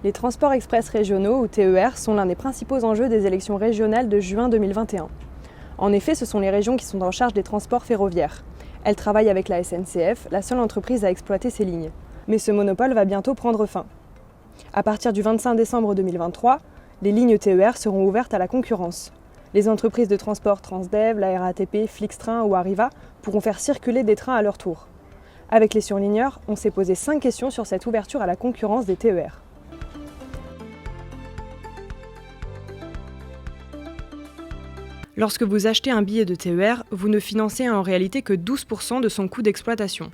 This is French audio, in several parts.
Les transports express régionaux, ou TER, sont l'un des principaux enjeux des élections régionales de juin 2021. En effet, ce sont les régions qui sont en charge des transports ferroviaires. Elles travaillent avec la SNCF, la seule entreprise à exploiter ces lignes. Mais ce monopole va bientôt prendre fin. À partir du 25 décembre 2023, les lignes TER seront ouvertes à la concurrence. Les entreprises de transport Transdev, la RATP, Flixtrain ou Arriva pourront faire circuler des trains à leur tour. Avec les surligneurs, on s'est posé 5 questions sur cette ouverture à la concurrence des TER. Lorsque vous achetez un billet de TER, vous ne financez en réalité que 12% de son coût d'exploitation.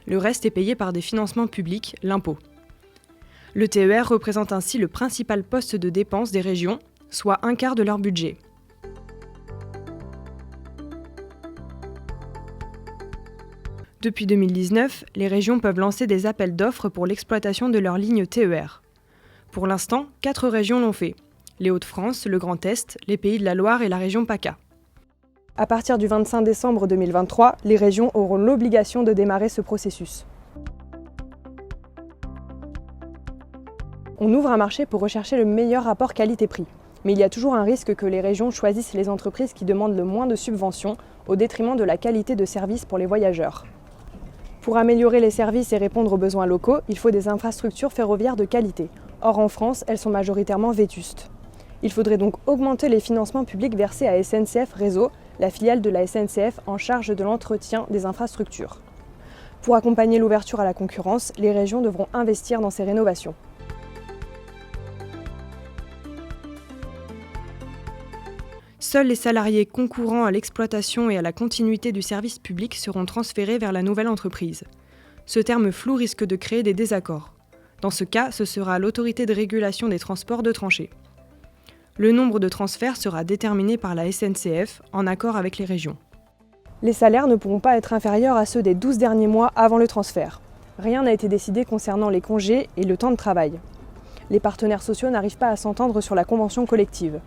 Le reste est payé par des financements publics, l'impôt. Le TER représente ainsi le principal poste de dépense des régions, soit un quart de leur budget. Depuis 2019, les régions peuvent lancer des appels d'offres pour l'exploitation de leurs lignes TER. Pour l'instant, 4 régions l'ont fait. Les Hauts-de-France, le Grand Est, les Pays de la Loire et la région PACA. À partir du 25 décembre 2023, les régions auront l'obligation de démarrer ce processus. On ouvre un marché pour rechercher le meilleur rapport qualité-prix. Mais il y a toujours un risque que les régions choisissent les entreprises qui demandent le moins de subventions au détriment de la qualité de service pour les voyageurs. Pour améliorer les services et répondre aux besoins locaux, il faut des infrastructures ferroviaires de qualité. Or en France, elles sont majoritairement vétustes. Il faudrait donc augmenter les financements publics versés à SNCF Réseau, la filiale de la SNCF en charge de l'entretien des infrastructures. Pour accompagner l'ouverture à la concurrence, les régions devront investir dans ces rénovations. Seuls les salariés concourant à l'exploitation et à la continuité du service public seront transférés vers la nouvelle entreprise. Ce terme flou risque de créer des désaccords. Dans ce cas, ce sera à l'autorité de régulation des transports de trancher. Le nombre de transferts sera déterminé par la SNCF en accord avec les régions. Les salaires ne pourront pas être inférieurs à ceux des 12 derniers mois avant le transfert. Rien n'a été décidé concernant les congés et le temps de travail. Les partenaires sociaux n'arrivent pas à s'entendre sur la convention collective.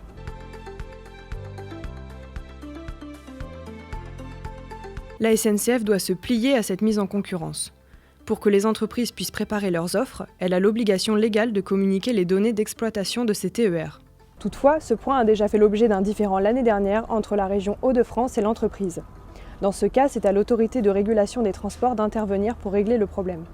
La SNCF doit se plier à cette mise en concurrence. Pour que les entreprises puissent préparer leurs offres, elle a l'obligation légale de communiquer les données d'exploitation de ces TER. Toutefois, ce point a déjà fait l'objet d'un différend l'année dernière entre la région Hauts-de-France et l'entreprise. Dans ce cas, c'est à l'autorité de régulation des transports d'intervenir pour régler le problème.